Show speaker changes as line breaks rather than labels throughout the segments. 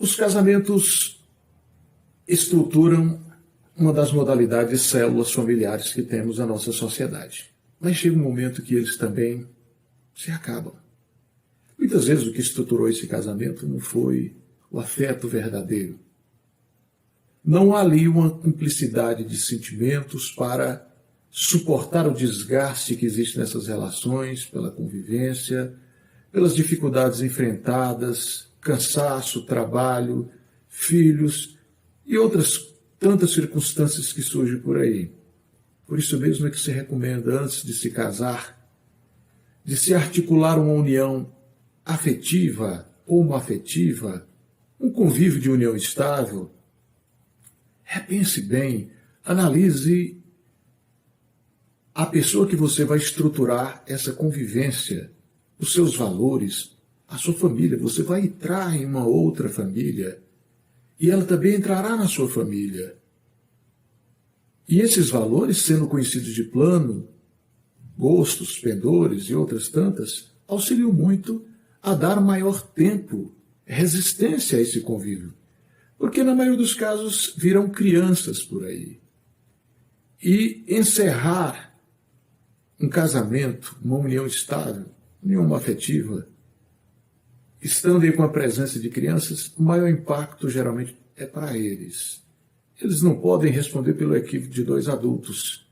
Os casamentos estruturam uma das modalidades de células familiares que temos na nossa sociedade. Mas chega um momento que eles também se acabam. Muitas vezes o que estruturou esse casamento não foi o afeto verdadeiro. Não há ali uma cumplicidade de sentimentos para suportar o desgaste que existe nessas relações, pela convivência, pelas dificuldades enfrentadas, cansaço, trabalho, filhos e outras tantas circunstâncias que surgem por aí. Por isso mesmo é que se recomenda, antes de se casar, de se articular uma união afetiva ou homoafetiva, um convívio de união estável. Repense bem, analise a pessoa que você vai estruturar essa convivência, os seus valores, a sua família. Você vai entrar em uma outra família e ela também entrará na sua família. E esses valores, sendo conhecidos de plano, gostos, pendores e outras tantas, auxiliam muito a dar maior tempo, resistência a esse convívio. Porque na maioria dos casos virão crianças por aí. E encerrar um casamento, uma união estável, união afetiva, estando aí com a presença de crianças, o maior impacto geralmente é para eles. Eles não podem responder pelo equívoco de dois adultos.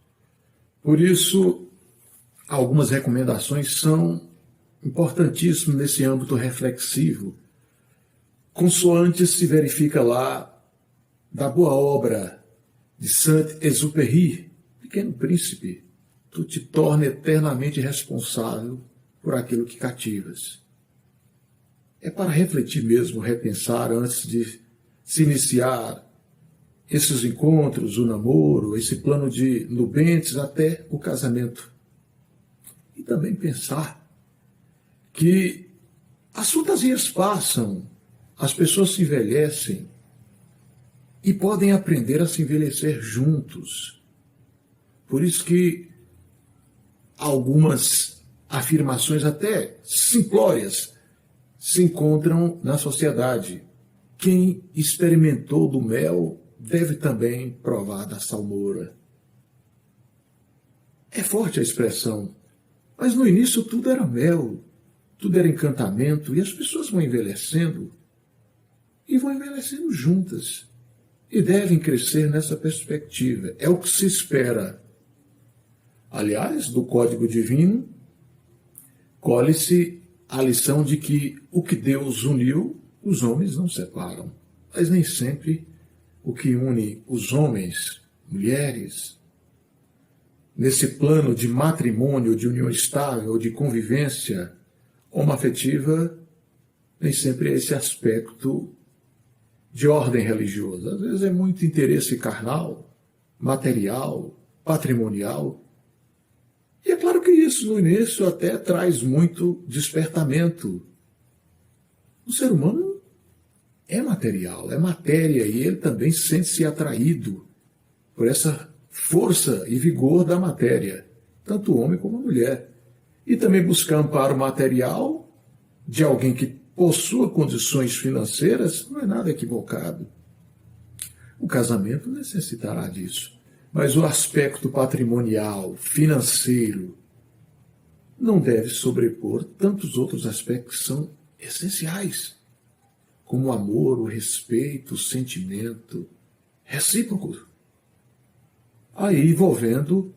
Por isso, algumas recomendações são importantíssimas nesse âmbito reflexivo. Consoante se verifica lá da boa obra de Saint-Exupéry, Pequeno Príncipe, tu te torna eternamente responsável por aquilo que cativas. É para refletir mesmo, repensar antes de se iniciar esses encontros, o namoro, esse plano de nubentes até o casamento. E também pensar que as fantasias passam, as pessoas se envelhecem e podem aprender a se envelhecer juntos. Por isso que algumas afirmações até simplórias se encontram na sociedade. Quem experimentou do mel deve também provar da salmoura. É forte a expressão, mas no início tudo era mel, tudo era encantamento, e as pessoas vão envelhecendo e vão envelhecendo juntas. E devem crescer nessa perspectiva. É o que se espera. Aliás, do Código Divino, colhe-se a lição de que o que Deus uniu, os homens não separam. Mas nem sempre o que une os homens, mulheres, nesse plano de matrimônio, de união estável, de convivência homoafetiva, nem sempre é esse aspecto de ordem religiosa. Às vezes é muito interesse carnal, material, patrimonial. E é claro que isso, no início, até traz muito despertamento. O ser humano é material, é matéria, e ele também sente-se atraído por essa força e vigor da matéria, tanto o homem como a mulher. E também buscar amparo material de alguém que possua condições financeiras não é nada equivocado. O casamento necessitará disso. Mas o aspecto patrimonial, financeiro, não deve sobrepor tantos outros aspectos que são essenciais, como o amor, o respeito, o sentimento recíproco. Aí envolvendo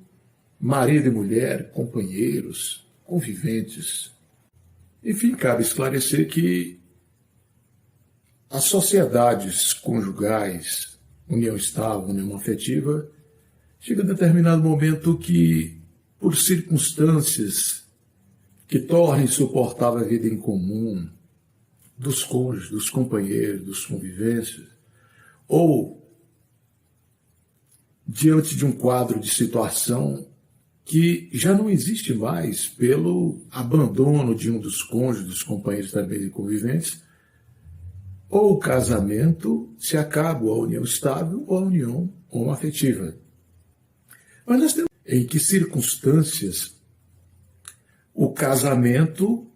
marido e mulher, companheiros, conviventes. Enfim, cabe esclarecer que as sociedades conjugais, união estável, união afetiva, chega a determinado momento que, por circunstâncias que tornem insuportável a vida em comum dos cônjuges, dos companheiros, dos conviventes, ou diante de um quadro de situação que já não existe mais pelo abandono de um dos cônjuges, dos companheiros também de conviventes, ou o casamento se acaba, ou a união estável, ou a união homoafetiva. Mas nós temos em que circunstâncias o casamento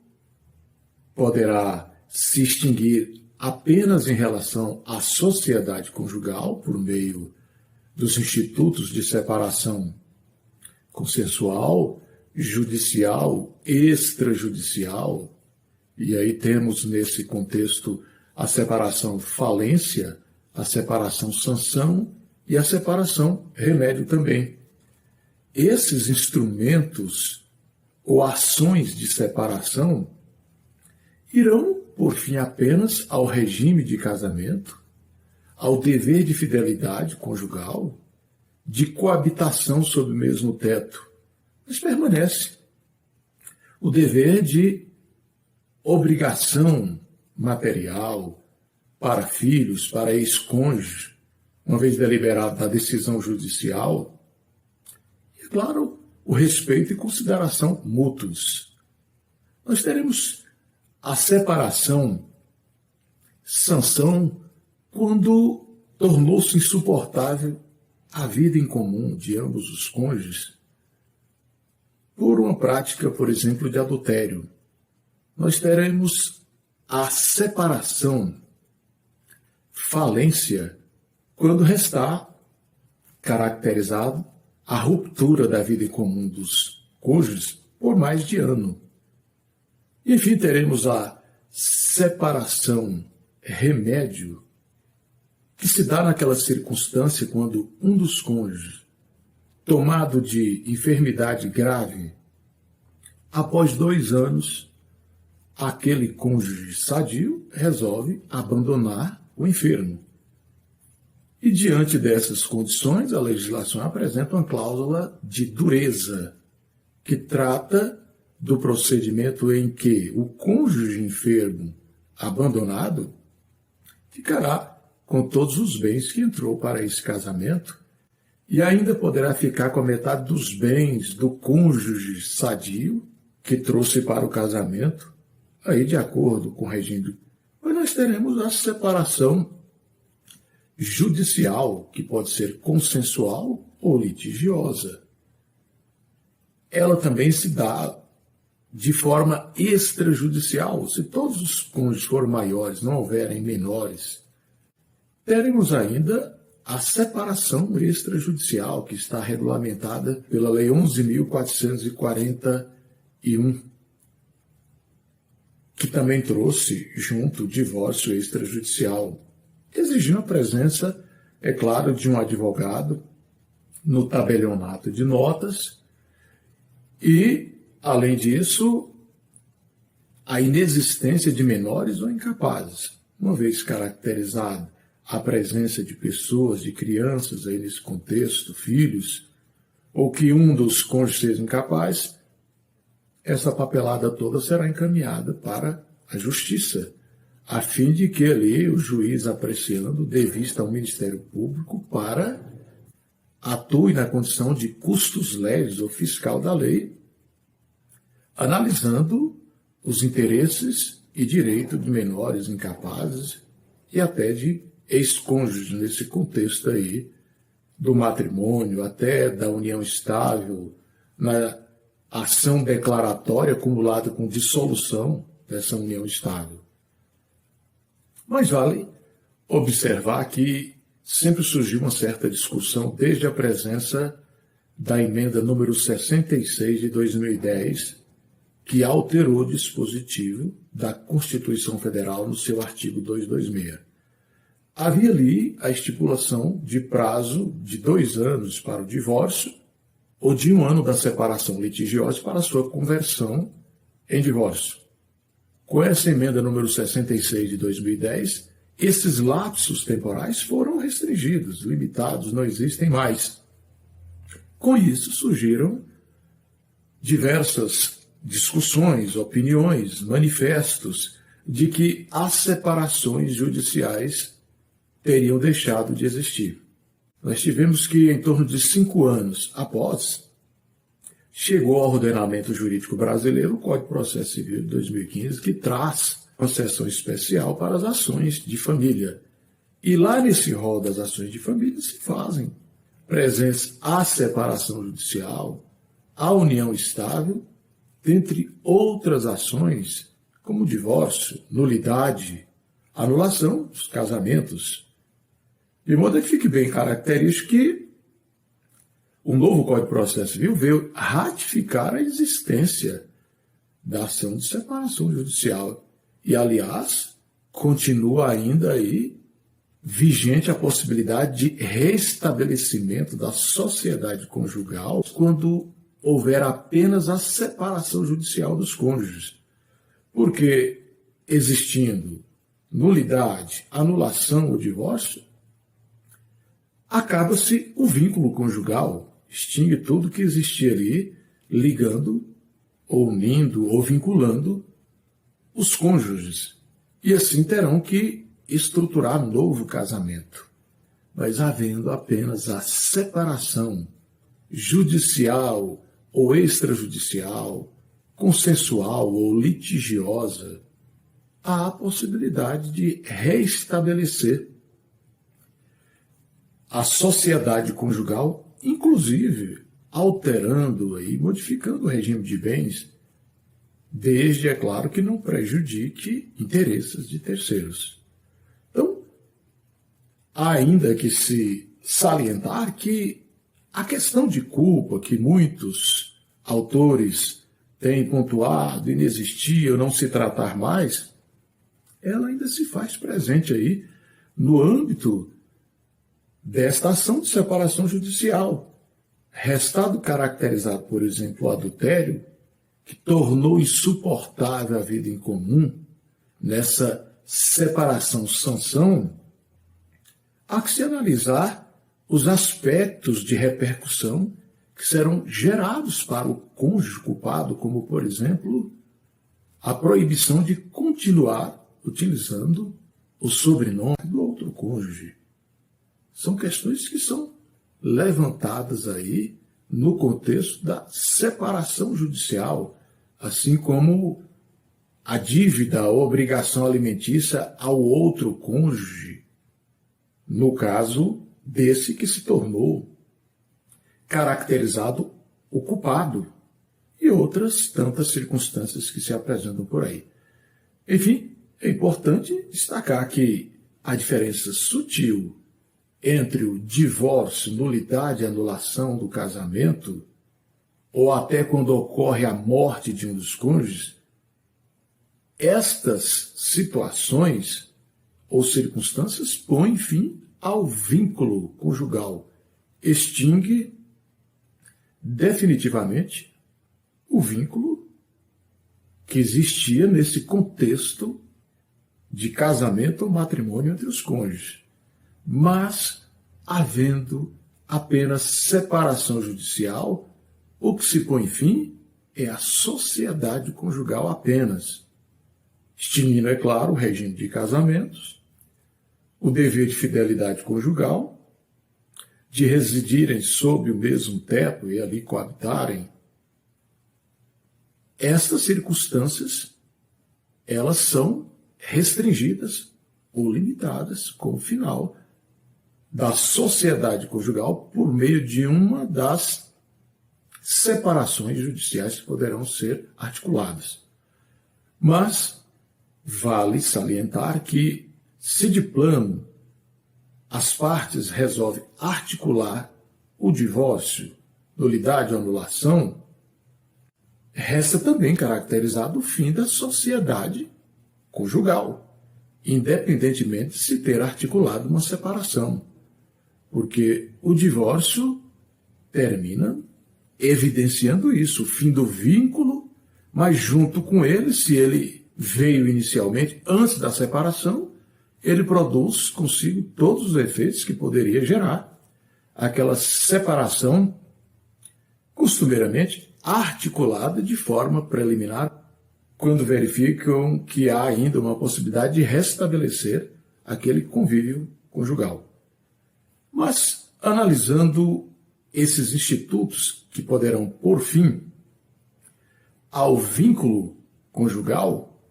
poderá se extinguir apenas em relação à sociedade conjugal, por meio dos institutos de separação consensual, judicial, extrajudicial, e aí temos nesse contexto a separação falência, a separação sanção e a separação remédio também. Esses instrumentos ou ações de separação irão, por fim, apenas ao regime de casamento, ao dever de fidelidade conjugal, de coabitação sob o mesmo teto, mas permanece o dever de obrigação material para filhos, para ex-cônjuges, uma vez deliberada a decisão judicial, e, é claro, o respeito e consideração mútuos. Nós teremos a separação, sanção, quando tornou-se insuportável a vida em comum de ambos os cônjuges por uma prática, por exemplo, de adultério. Nós teremos a separação, falência, quando restar caracterizado a ruptura da vida em comum dos cônjuges por mais de ano. E, enfim, teremos a separação, remédio, que se dá naquela circunstância quando um dos cônjuges, tomado de enfermidade grave, após 2 anos, aquele cônjuge sadio resolve abandonar o enfermo. E diante dessas condições, a legislação apresenta uma cláusula de dureza, que trata do procedimento em que o cônjuge enfermo abandonado ficará com todos os bens que entrou para esse casamento e ainda poderá ficar com a metade dos bens do cônjuge sadio que trouxe para o casamento, aí de acordo com o regime. Mas nós teremos a separação judicial, que pode ser consensual ou litigiosa. Ela também se dá de forma extrajudicial. Se todos os cônjuges forem maiores, não houverem menores, teremos ainda a separação extrajudicial, que está regulamentada pela Lei 11.441, que também trouxe junto o divórcio extrajudicial, exigindo a presença, é claro, de um advogado no tabelionato de notas e, além disso, a inexistência de menores ou incapazes, uma vez caracterizado a presença de pessoas, de crianças aí nesse contexto, filhos, ou que um dos cônjuges seja incapaz, essa papelada toda será encaminhada para a Justiça, a fim de que ali o juiz, apreciando, dê vista ao Ministério Público para atue na condição de custos leves ou fiscal da lei, analisando os interesses e direitos de menores incapazes e até de ex-cônjuges nesse contexto aí do matrimônio, até da união estável, na ação declaratória acumulada com dissolução dessa união estável. Mas vale observar que sempre surgiu uma certa discussão desde a presença da emenda número 66 de 2010, que alterou o dispositivo da Constituição Federal no seu artigo 226. Havia ali a estipulação de prazo de 2 anos para o divórcio ou de 1 ano da separação litigiosa para a sua conversão em divórcio. Com essa emenda número 66 de 2010, esses lapsos temporais foram restringidos, limitados, não existem mais. Com isso surgiram diversas discussões, opiniões, manifestos de que as separações judiciais teriam deixado de existir. Nós tivemos que, em torno de 5 anos após, chegou ao ordenamento jurídico brasileiro o Código de Processo Civil de 2015, que traz uma seção especial para as ações de família. E lá nesse rol das ações de família se fazem presentes a separação judicial, a união estável, dentre outras ações, como divórcio, nulidade, anulação dos casamentos, de modo que fique bem característico que o novo Código de Processo Civil veio ratificar a existência da ação de separação judicial. E, aliás, continua ainda aí vigente a possibilidade de restabelecimento da sociedade conjugal quando houver apenas a separação judicial dos cônjuges. Porque, existindo nulidade, anulação ou divórcio, acaba-se o vínculo conjugal, extingue tudo que existia ali, ligando, ou unindo, ou vinculando os cônjuges. E assim terão que estruturar um novo casamento. Mas havendo apenas a separação judicial ou extrajudicial, consensual ou litigiosa, há a possibilidade de reestabelecer a sociedade conjugal, inclusive alterando e modificando o regime de bens, desde, é claro, que não prejudique interesses de terceiros. Então, há ainda que se salientar que a questão de culpa que muitos autores têm pontuado, inexistir ou não se tratar mais, ela ainda se faz presente aí no âmbito desta ação de separação judicial. Restado caracterizado, por exemplo, o adultério, que tornou insuportável a vida em comum, nessa separação-sanção, há que se analisar os aspectos de repercussão que serão gerados para o cônjuge culpado, como, por exemplo, a proibição de continuar utilizando o sobrenome do outro cônjuge. São questões que são levantadas aí no contexto da separação judicial, assim como a dívida, a obrigação alimentícia ao outro cônjuge, no caso desse que se tornou caracterizado o culpado, e outras tantas circunstâncias que se apresentam por aí. Enfim, é importante destacar que a diferença sutil entre o divórcio, nulidade e anulação do casamento, ou até quando ocorre a morte de um dos cônjuges, estas situações ou circunstâncias põem fim ao vínculo conjugal, extingue definitivamente o vínculo que existia nesse contexto de casamento ou matrimônio entre os cônjuges. Mas, havendo apenas separação judicial, o que se põe fim é a sociedade conjugal apenas, extinguindo, é claro, o regime de casamentos, o dever de fidelidade conjugal, de residirem sob o mesmo teto e ali coabitarem. Estas circunstâncias, elas são restringidas ou limitadas com o final da sociedade conjugal por meio de uma das separações judiciais que poderão ser articuladas. Mas vale salientar que, se de plano as partes resolvem articular o divórcio, nulidade ou anulação, resta também caracterizado o fim da sociedade conjugal, independentemente de se ter articulado uma separação, porque o divórcio termina evidenciando isso, o fim do vínculo, mas junto com ele, se ele veio inicialmente antes da separação, ele produz consigo todos os efeitos que poderia gerar aquela separação costumeiramente articulada de forma preliminar, quando verificam que há ainda uma possibilidade de restabelecer aquele convívio conjugal. Mas, analisando esses institutos que poderão pôr fim ao vínculo conjugal,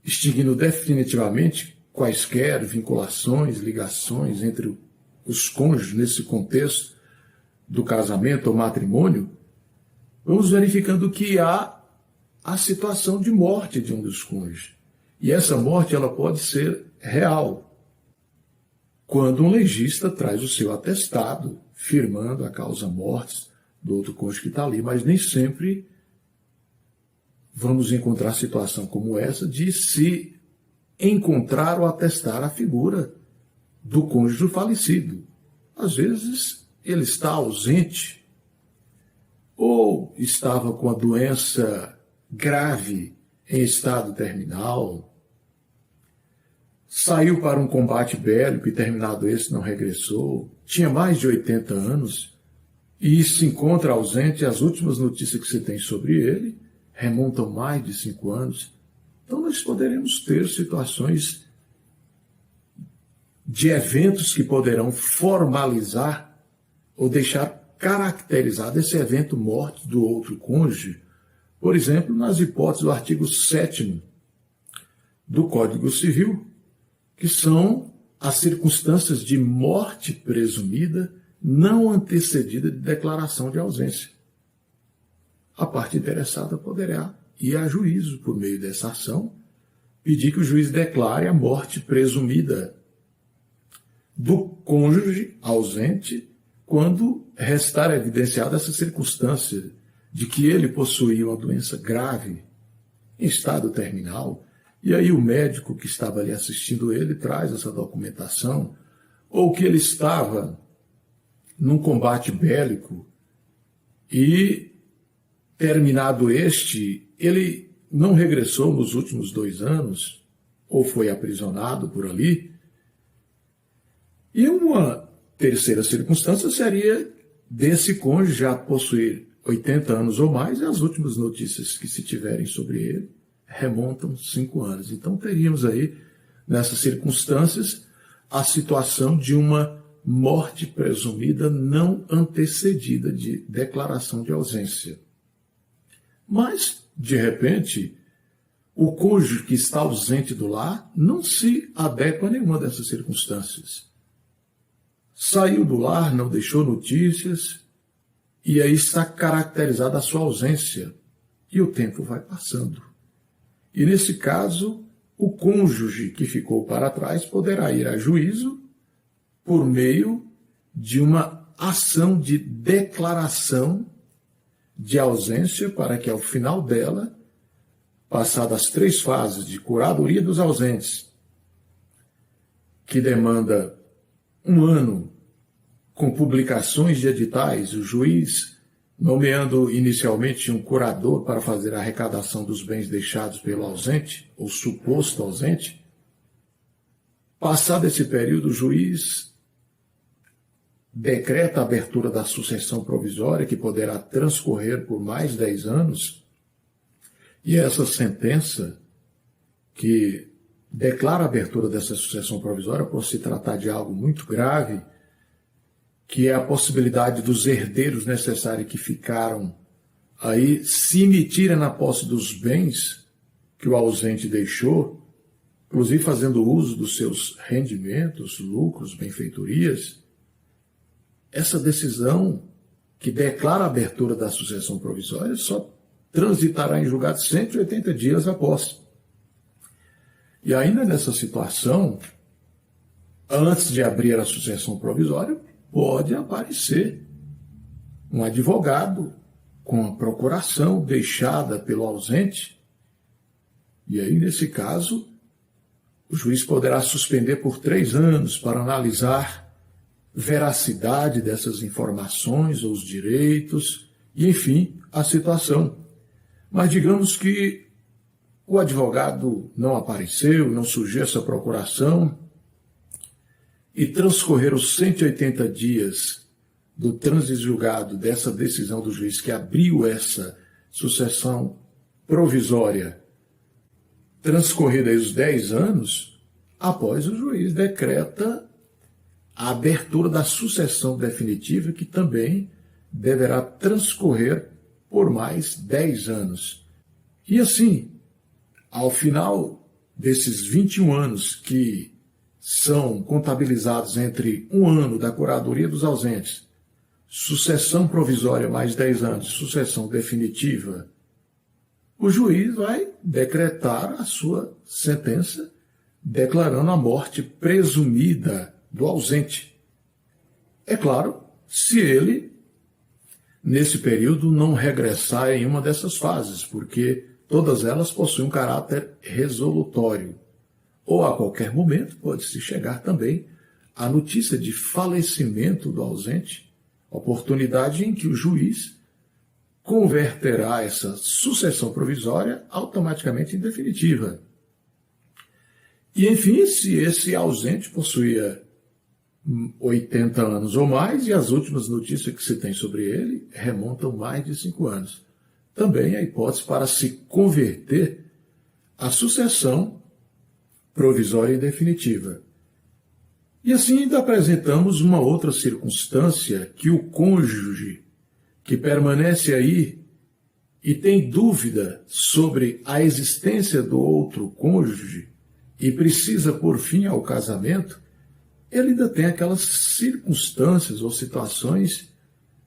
extinguindo definitivamente quaisquer vinculações, ligações entre os cônjuges nesse contexto do casamento ou matrimônio, vamos verificando que há a situação de morte de um dos cônjuges. E essa morte ela pode ser real, quando um legista traz o seu atestado, firmando a causa-mortis do outro cônjuge que está ali, mas nem sempre vamos encontrar situação como essa de se encontrar ou atestar a figura do cônjuge falecido. Às vezes ele está ausente ou estava com a doença grave em estado terminal, saiu para um combate bélico e terminado esse não regressou, tinha mais de 80 anos e se encontra ausente. As últimas notícias que se tem sobre ele remontam mais de 5 anos. Então nós poderemos ter situações de eventos que poderão formalizar ou deixar caracterizado esse evento morte do outro cônjuge, por exemplo, nas hipóteses do artigo 7º do Código Civil, que são as circunstâncias de morte presumida não antecedida de declaração de ausência. A parte interessada poderá ir a juízo por meio dessa ação, pedir que o juiz declare a morte presumida do cônjuge ausente quando restar evidenciada essa circunstância de que ele possuía uma doença grave, em estado terminal, e aí o médico que estava ali assistindo ele traz essa documentação, ou que ele estava num combate bélico e, terminado este, ele não regressou nos últimos 2 anos, ou foi aprisionado por ali. E uma terceira circunstância seria desse cônjuge já possuir 80 anos ou mais, e as últimas notícias que se tiverem sobre ele remontam 5 anos. Então teríamos aí, nessas circunstâncias, a situação de uma morte presumida não antecedida de declaração de ausência. Mas, de repente, o cônjuge que está ausente do lar não se adequa a nenhuma dessas circunstâncias. Saiu do lar, não deixou notícias, e aí está caracterizada a sua ausência. E o tempo vai passando. E nesse caso, o cônjuge que ficou para trás poderá ir a juízo por meio de uma ação de declaração de ausência, para que ao final dela, passadas 3 fases de curadoria dos ausentes, que demanda 1 ano com publicações de editais, o juiz nomeando inicialmente um curador para fazer a arrecadação dos bens deixados pelo ausente, ou suposto ausente. Passado esse período, o juiz decreta a abertura da sucessão provisória, que poderá transcorrer por mais 10 anos, e essa sentença, que declara a abertura dessa sucessão provisória por se tratar de algo muito grave, que é a possibilidade dos herdeiros necessários que ficaram aí se emitirem na posse dos bens que o ausente deixou, inclusive fazendo uso dos seus rendimentos, lucros, benfeitorias. Essa decisão que declara a abertura da sucessão provisória só transitará em julgado 180 dias após. E ainda nessa situação, antes de abrir a sucessão provisória, pode aparecer um advogado com a procuração deixada pelo ausente. E aí, nesse caso, o juiz poderá suspender por 3 anos para analisar veracidade dessas informações, ou os direitos, e, enfim, a situação. Mas digamos que o advogado não apareceu, não surgiu essa procuração, e transcorreram os 180 dias do transjulgado dessa decisão do juiz que abriu essa sucessão provisória, transcorridos os 10 anos, após o juiz decreta a abertura da sucessão definitiva, que também deverá transcorrer por mais 10 anos. E assim, ao final desses 21 anos que são contabilizados entre 1 ano da curadoria dos ausentes, sucessão provisória mais 10 anos, sucessão definitiva o juiz vai decretar a sua sentença, declarando a morte presumida do ausente. É claro, se ele, nesse período, não regressar em uma dessas fases, porque todas elas possuem um caráter resolutório. Ou a qualquer momento pode-se chegar também à notícia de falecimento do ausente, oportunidade em que o juiz converterá essa sucessão provisória automaticamente em definitiva. E, enfim, se esse ausente possuía 80 anos ou mais, e as últimas notícias que se tem sobre ele remontam mais de 5 anos. Também a hipótese para se converter a sucessão provisória e definitiva. E assim ainda apresentamos uma outra circunstância que o cônjuge que permanece aí e tem dúvida sobre a existência do outro cônjuge e precisa pôr fim ao casamento, ele ainda tem aquelas circunstâncias ou situações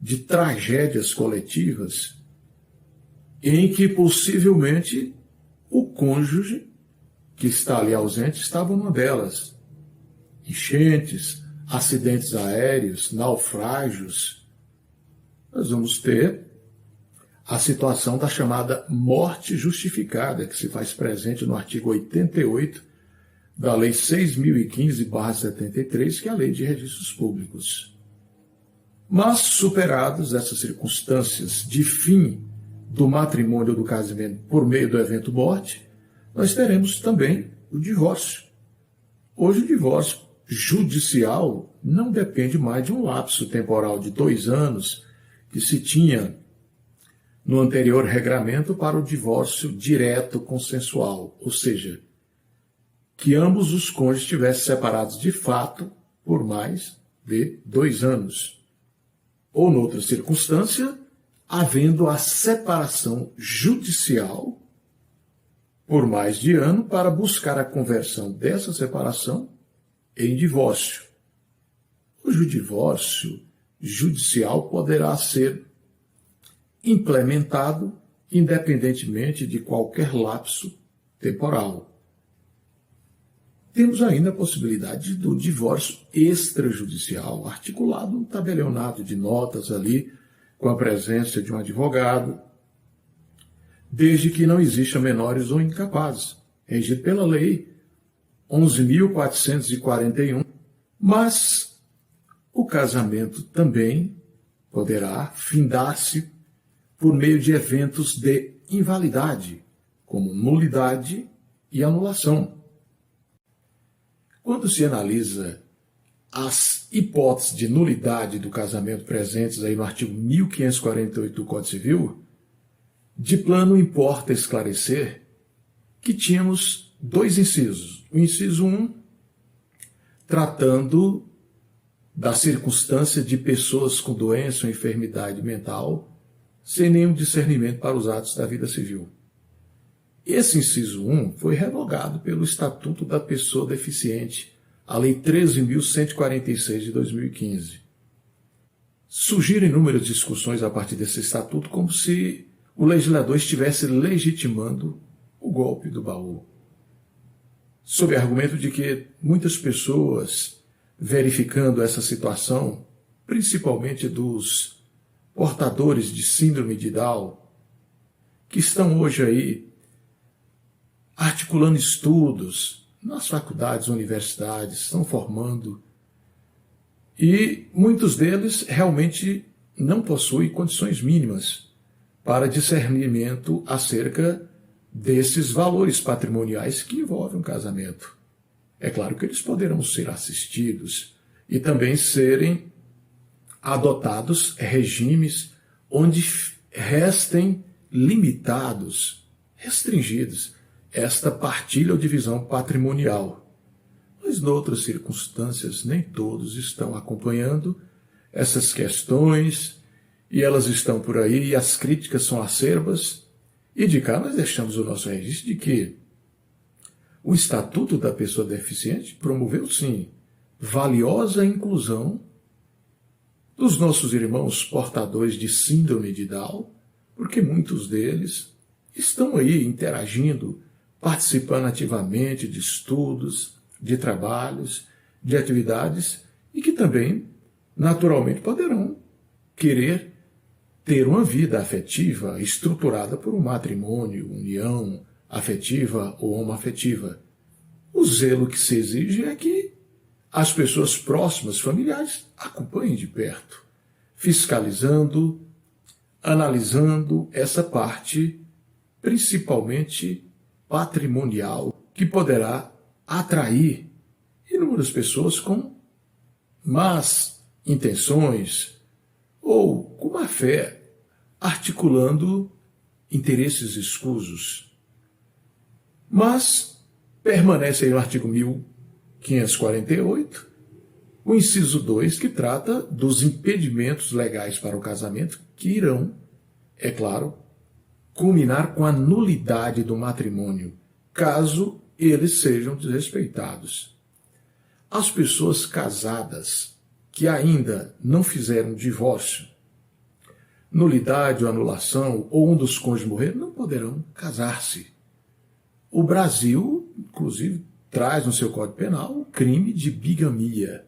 de tragédias coletivas em que possivelmente o cônjuge que está ali ausente estava numa delas. Enchentes, acidentes aéreos, naufrágios. Nós vamos ter a situação da chamada morte justificada, que se faz presente no artigo 88 da Lei 6.015/73, que é a Lei de Registros Públicos. Mas, superadas essas circunstâncias de fim do matrimônio ou do casamento por meio do evento morte, nós teremos também o divórcio. Hoje, o divórcio judicial não depende mais de um lapso temporal de 2 anos que se tinha no anterior regramento para o divórcio direto consensual, ou seja, que ambos os cônjuges estivessem separados de fato por mais de 2 anos. Ou, noutra circunstância, havendo a separação judicial por mais de ano para buscar a conversão dessa separação em divórcio. Hoje o divórcio judicial poderá ser implementado independentemente de qualquer lapso temporal. Temos ainda a possibilidade do divórcio extrajudicial, articulado num tabelionato de notas ali, com a presença de um advogado, desde que não existam menores ou incapazes, regido pela Lei 11.441, mas o casamento também poderá findar-se por meio de eventos de invalidade, como nulidade e anulação. Quando se analisa as hipóteses de nulidade do casamento presentes aí no artigo 1548 do Código Civil, de plano importa esclarecer que tínhamos 2 incisos. O inciso 1, tratando da circunstância de pessoas com doença ou enfermidade mental, sem nenhum discernimento para os atos da vida civil. Esse inciso 1 foi revogado pelo Estatuto da Pessoa Deficiente, a Lei 13.146 de 2015. Surgiram inúmeras discussões a partir desse estatuto como se o legislador estivesse legitimando o golpe do baú, sob argumento de que muitas pessoas, verificando essa situação, principalmente dos portadores de síndrome de Down, que estão hoje aí articulando estudos nas faculdades, universidades, estão formando, e muitos deles realmente não possuem condições mínimas para discernimento acerca desses valores patrimoniais que envolvem um casamento. É claro que eles poderão ser assistidos e também serem adotados regimes onde restem limitados, restringidos, esta partilha ou divisão patrimonial. Mas, noutras circunstâncias, nem todos estão acompanhando essas questões e elas estão por aí e as críticas são acerbas. E de cá nós deixamos o nosso registro de que o Estatuto da Pessoa Deficiente promoveu, sim, valiosa inclusão dos nossos irmãos portadores de síndrome de Down, porque muitos deles estão aí interagindo, participando ativamente de estudos, de trabalhos, de atividades e que também, naturalmente, poderão querer ter uma vida afetiva estruturada por um matrimônio, união afetiva ou homoafetiva. O zelo que se exige é que as pessoas próximas, familiares, acompanhem de perto, fiscalizando, analisando essa parte, principalmente patrimonial, que poderá atrair inúmeras pessoas com más intenções ou com má fé, articulando interesses escusos. Mas permanece aí no artigo 1548, o inciso 2, que trata dos impedimentos legais para o casamento, que irão, é claro, culminar com a nulidade do matrimônio, caso eles sejam desrespeitados. As pessoas casadas que ainda não fizeram divórcio, nulidade ou anulação, ou um dos cônjuges morrer, não poderão casar-se. O Brasil, inclusive, traz no seu Código Penal o crime de bigamia.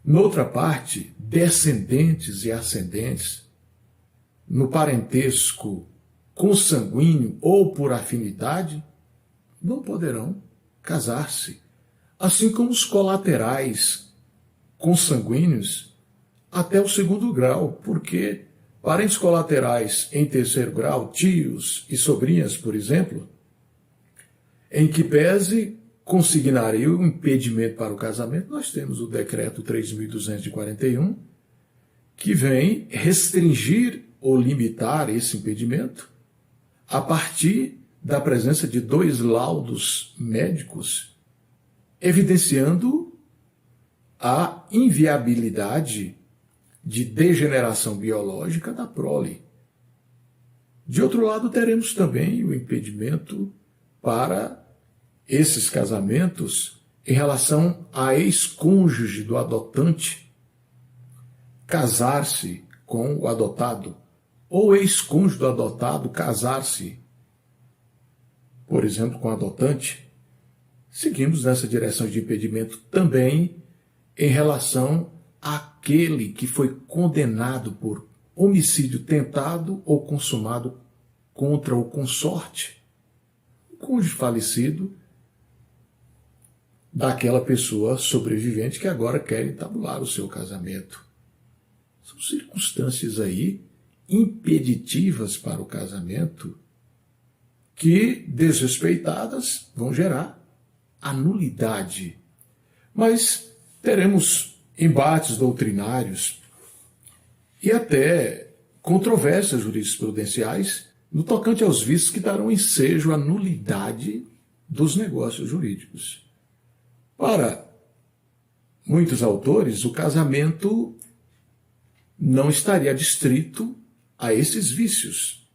Noutra parte, descendentes e ascendentes, no parentesco consanguíneo ou por afinidade, não poderão casar-se. Assim como os colaterais consanguíneos até o segundo grau, porque parentes colaterais em terceiro grau, tios e sobrinhas, por exemplo, em que pese consignaria o impedimento para o casamento, nós temos o decreto 3.241, que vem restringir ou limitar esse impedimento a partir da presença de 2 laudos médicos evidenciando a inviabilidade de degeneração biológica da prole. De outro lado, teremos também o impedimento para esses casamentos em relação a ex-cônjuge do adotante casar-se com o adotado, ou ex-cônjuge do adotado casar-se, por exemplo, com o adotante. Seguimos nessa direção de impedimento também em relação àquele que foi condenado por homicídio tentado ou consumado contra o consorte, o cônjuge falecido daquela pessoa sobrevivente que agora quer entabular o seu casamento. São circunstâncias aí impeditivas para o casamento que, desrespeitadas, vão gerar a nulidade. Mas teremos embates doutrinários e até controvérsias jurisprudenciais no tocante aos vícios que darão ensejo à nulidade dos negócios jurídicos. Para muitos autores, o casamento não estaria adstrito a esses vícios,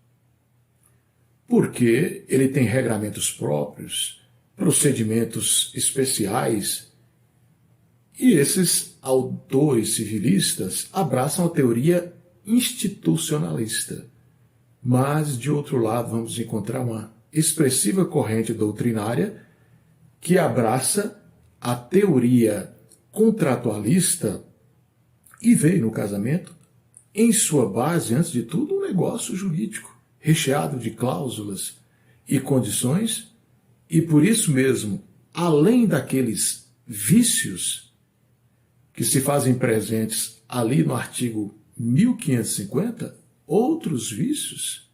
porque ele tem regramentos próprios, procedimentos especiais, e esses autores civilistas abraçam a teoria institucionalista. Mas, de outro lado, vamos encontrar uma expressiva corrente doutrinária que abraça a teoria contratualista e vê no casamento, em sua base, antes de tudo, um negócio jurídico, recheado de cláusulas e condições, e por isso mesmo, além daqueles vícios que se fazem presentes ali no artigo 1550, outros vícios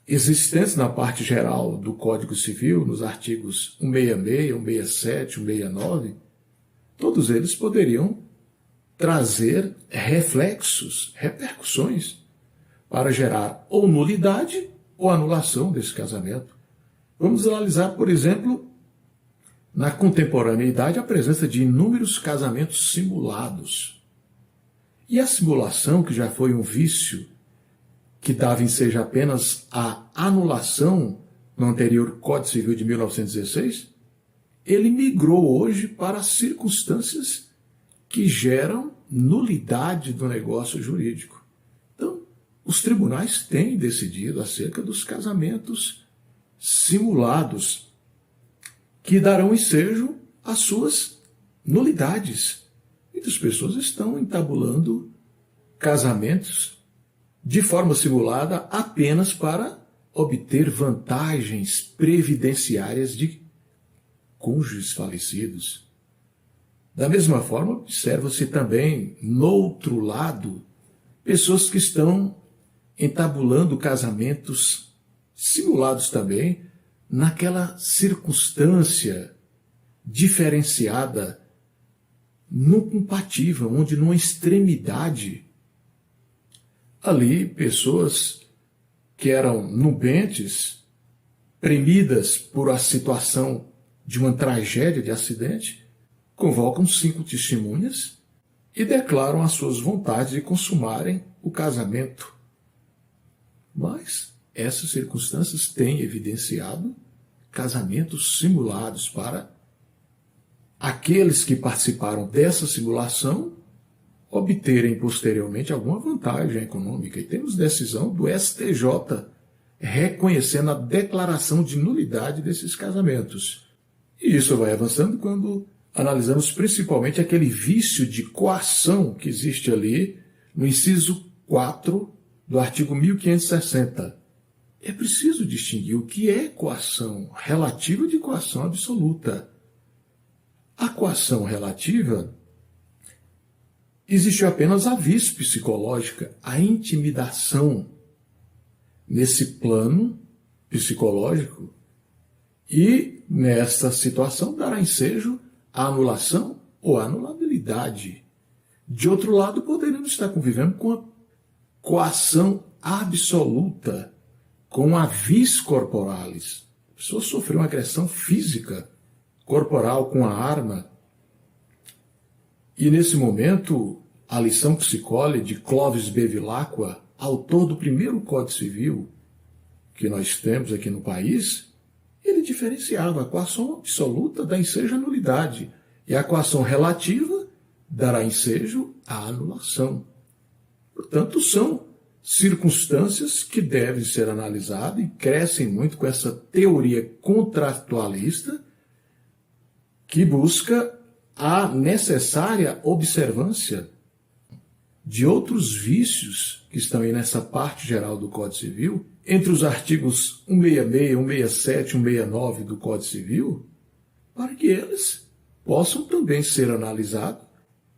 existentes na parte geral do Código Civil, nos artigos 166, 167, 169, todos eles poderiam trazer reflexos, repercussões, para gerar ou nulidade ou anulação desse casamento. Vamos analisar, por exemplo, na contemporaneidade, a presença de inúmeros casamentos simulados. E a simulação, que já foi um vício que dava ensejo apenas à anulação no anterior Código Civil de 1916, ele migrou hoje para circunstâncias que geram nulidade do negócio jurídico. Então, os tribunais têm decidido acerca dos casamentos simulados, que darão ensejo às suas nulidades. Muitas pessoas estão entabulando casamentos de forma simulada apenas para obter vantagens previdenciárias de cônjuges falecidos. Da mesma forma, observa-se também, no outro lado, pessoas que estão entabulando casamentos simulados também, naquela circunstância diferenciada, não compatível, onde numa extremidade, ali pessoas que eram nubentes, premidas por a situação de uma tragédia de acidente, convocam 5 testemunhas e declaram as suas vontades de consumarem o casamento. Mas essas circunstâncias têm evidenciado casamentos simulados para aqueles que participaram dessa simulação obterem posteriormente alguma vantagem econômica. E temos decisão do STJ reconhecendo a declaração de nulidade desses casamentos. E isso vai avançando quando analisamos principalmente aquele vício de coação que existe ali no inciso 4 do artigo 1560. É preciso distinguir o que é coação relativa de coação absoluta. A coação relativa existe apenas a vício psicológica, a intimidação nesse plano psicológico, e nessa situação dará ensejo à anulação ou anulabilidade. De outro lado, poderemos estar convivendo com a coação absoluta, com a vis corporalis. A pessoa sofreu uma agressão física, corporal, com a arma. E nesse momento, a lição psicole de Clovis Bevilacqua, autor do primeiro Código Civil que nós temos aqui no país, ele diferenciava a coação absoluta dá ensejo à nulidade e a coação relativa dará ensejo à anulação. Portanto, são circunstâncias que devem ser analisadas e crescem muito com essa teoria contratualista que busca a necessária observância de outros vícios que estão aí nessa parte geral do Código Civil, entre os artigos 166, 167, 169 do Código Civil, para que eles possam também ser analisados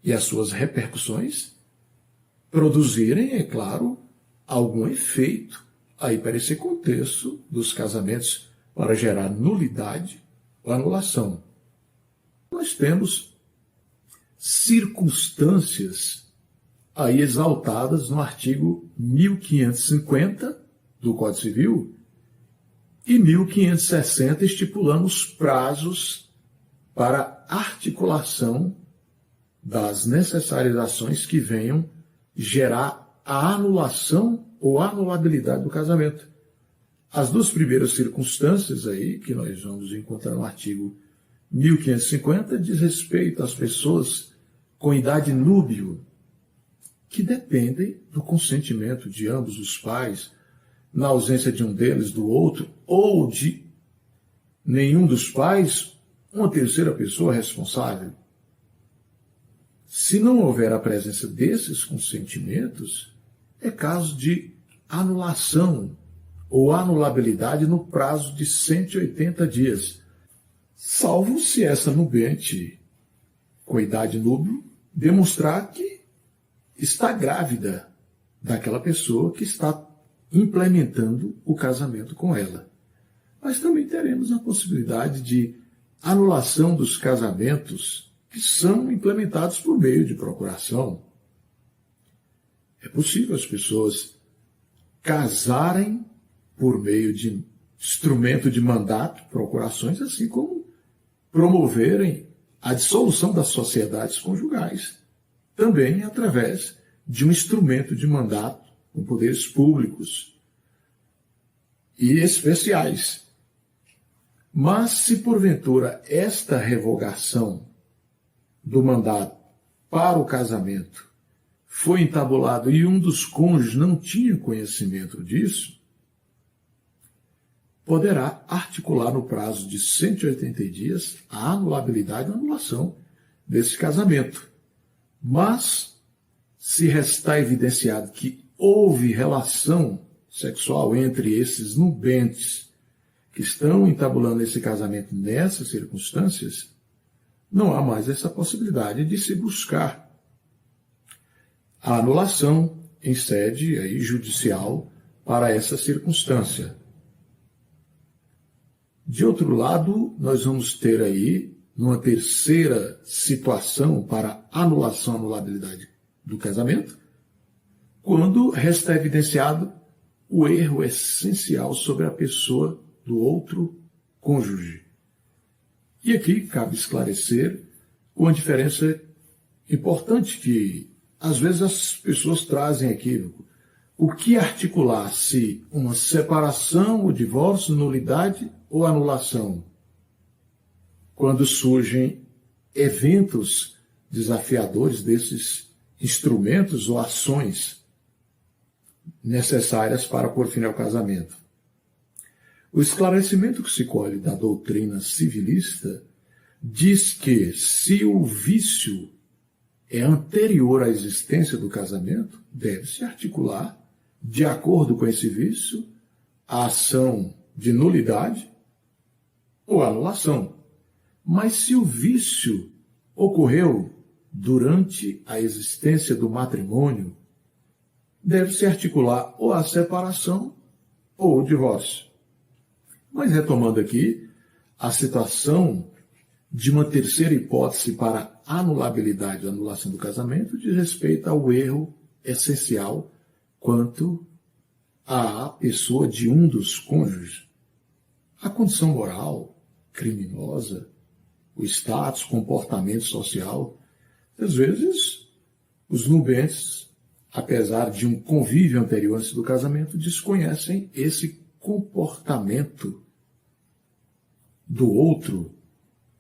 e as suas repercussões produzirem, é claro, algum efeito aí para esse contexto dos casamentos para gerar nulidade ou anulação. Nós temos circunstâncias aí exaltadas no artigo 1550 do Código Civil e 1560 estipulando os prazos para articulação das necessárias ações que venham gerar a anulação ou anulabilidade do casamento. As duas primeiras circunstâncias aí que nós vamos encontrar no artigo 1550 diz respeito às pessoas com idade núbio, que dependem do consentimento de ambos os pais, na ausência de um deles, do outro, ou de nenhum dos pais, uma terceira pessoa responsável. Se não houver a presença desses consentimentos, é caso de anulação ou anulabilidade no prazo de 180 dias, salvo se essa nubente com idade núbio demonstrar que está grávida daquela pessoa que está implementando o casamento com ela. Mas também teremos a possibilidade de anulação dos casamentos que são implementados por meio de procuração. É possível as pessoas casarem por meio de instrumento de mandato, procurações, assim como promoverem a dissolução das sociedades conjugais, também através de um instrumento de mandato com poderes públicos e especiais. Mas se porventura esta revogação do mandato para o casamento foi entabulado e um dos cônjuges não tinha conhecimento disso, poderá articular no prazo de 180 dias a anulabilidade ou anulação desse casamento. Mas, se restar evidenciado que houve relação sexual entre esses nubentes que estão entabulando esse casamento nessas circunstâncias, não há mais essa possibilidade de se buscar a anulação em sede aí, judicial para essa circunstância. De outro lado, nós vamos ter aí, numa terceira situação para anulação, anulabilidade do casamento, quando resta evidenciado o erro essencial sobre a pessoa do outro cônjuge. E aqui cabe esclarecer uma diferença importante que, às vezes, as pessoas trazem equívoco. O que articular se uma separação, o divórcio, nulidade ou anulação? Quando surgem eventos desafiadores desses instrumentos ou ações necessárias para pôr fim ao casamento. O esclarecimento que se colhe da doutrina civilista diz que, se o vício é anterior à existência do casamento, deve-se articular, de acordo com esse vício, a ação de nulidade ou anulação. Mas se o vício ocorreu durante a existência do matrimônio, deve-se articular ou a separação ou o divórcio. Mas retomando aqui, a situação de uma terceira hipótese para anulabilidade ou anulação do casamento diz respeito ao erro essencial quanto à pessoa de um dos cônjuges. A condição moral, criminosa, o status, comportamento social. Às vezes, os nubentes, apesar de um convívio anterior antes do casamento, desconhecem esse comportamento do outro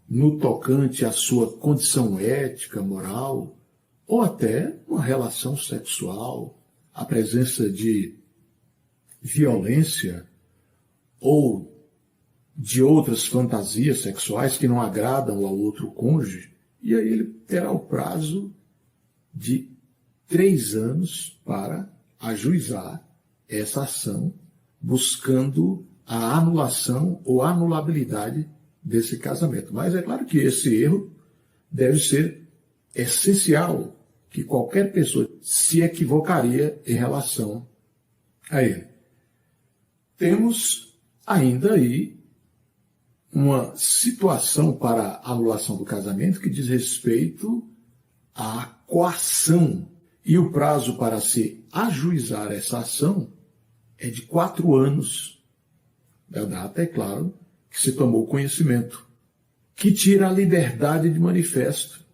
no tocante à sua condição ética, moral, ou até uma relação sexual, a presença de violência ou de outras fantasias sexuais que não agradam ao outro cônjuge, e aí ele terá o prazo de 3 anos para ajuizar essa ação, buscando a anulação ou anulabilidade desse casamento. Mas é claro que esse erro deve ser essencial, que qualquer pessoa se equivocaria em relação a ele. Temos ainda aí uma situação para anulação do casamento que diz respeito à coação. E o prazo para se ajuizar essa ação é de 4 anos. Da data, é claro, que se tomou conhecimento, que tira a liberdade de manifesto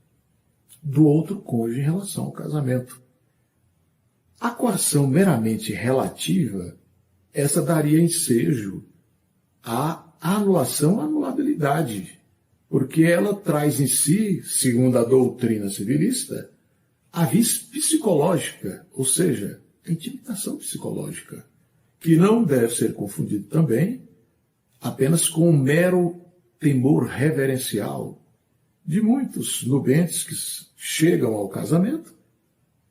do outro cônjuge em relação ao casamento. A coação meramente relativa, essa daria ensejo à anulação, à anulabilidade, porque ela traz em si, segundo a doutrina civilista, a vis psicológica, ou seja, a intimidação psicológica, que não deve ser confundido também apenas com um mero temor reverencial de muitos nubentes que chegam ao casamento,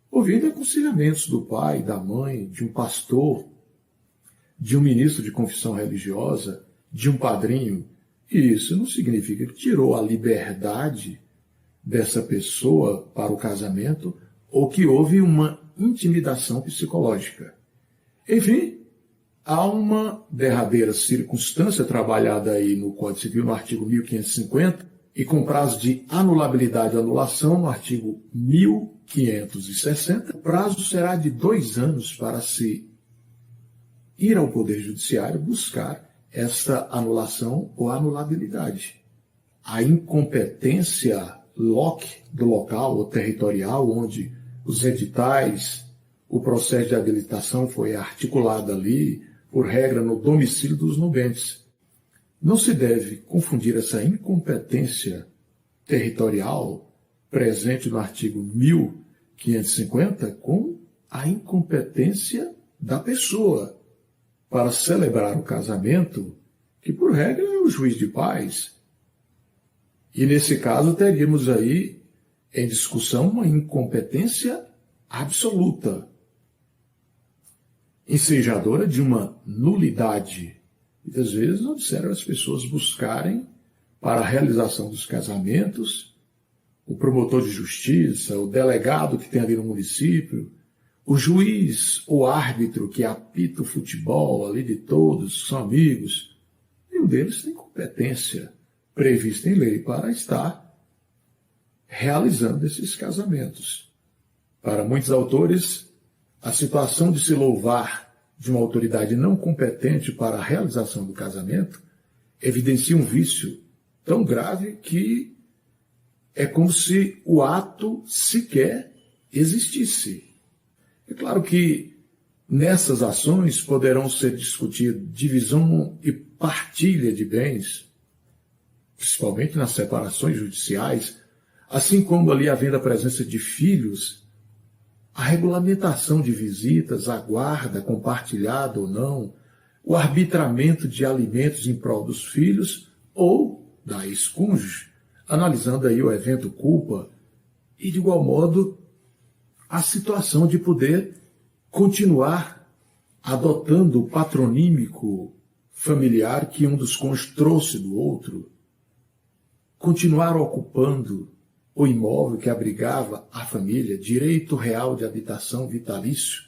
ouvindo aconselhamentos do pai, da mãe, de um pastor, de um ministro de confissão religiosa, de um padrinho. E isso não significa que tirou a liberdade dessa pessoa para o casamento ou que houve uma intimidação psicológica. Enfim, há uma derradeira circunstância trabalhada aí no Código Civil, no artigo 1550, e com prazo de anulabilidade ou anulação no artigo 1560. O prazo será de 2 anos para se ir ao Poder Judiciário buscar essa anulação ou anulabilidade. A incompetência do local ou territorial onde os editais, o processo de habilitação foi articulado ali, por regra, no domicílio dos nubentes. Não se deve confundir essa incompetência territorial presente no artigo 550 com a incompetência da pessoa para celebrar o casamento, que por regra é o juiz de paz. E nesse caso teríamos aí em discussão uma incompetência absoluta, ensejadora de uma nulidade. Muitas vezes observa as pessoas buscarem para a realização dos casamentos o promotor de justiça, o delegado que tem ali no município, o juiz ou árbitro que apita o futebol ali de todos, são amigos. Nenhum deles tem competência prevista em lei para estar realizando esses casamentos. Para muitos autores, a situação de se louvar de uma autoridade não competente para a realização do casamento evidencia um vício tão grave que é como se o ato sequer existisse. É claro que nessas ações poderão ser discutidas divisão e partilha de bens, principalmente nas separações judiciais, assim como ali havendo a presença de filhos, a regulamentação de visitas, a guarda compartilhada ou não, o arbitramento de alimentos em prol dos filhos ou da ex-cônjuge, analisando aí o evento culpa e, de igual modo, a situação de poder continuar adotando o patronímico familiar que um dos cônjuges trouxe do outro, continuar ocupando o imóvel que abrigava a família, direito real de habitação vitalício.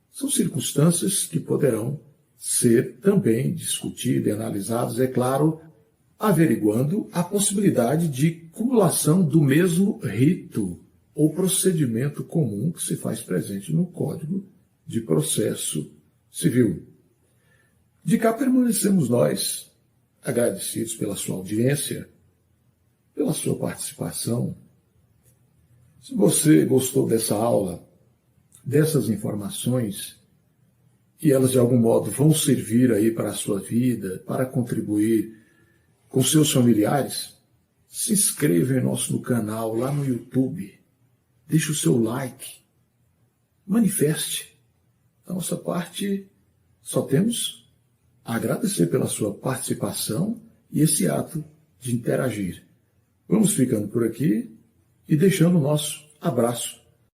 São circunstâncias que poderão ser também discutidas e analisadas, é claro, averiguando a possibilidade de cumulação do mesmo rito ou procedimento comum que se faz presente no Código de Processo Civil. De cá permanecemos nós, agradecidos pela sua audiência, pela sua participação. Se você gostou dessa aula, dessas informações, e elas de algum modo vão servir aí para a sua vida, para contribuir com seus familiares, se inscreva em nosso canal lá no YouTube, deixe o seu like, manifeste. Da nossa parte, só temos a agradecer pela sua participação e esse ato de interagir. Vamos ficando por aqui e deixando o nosso abraço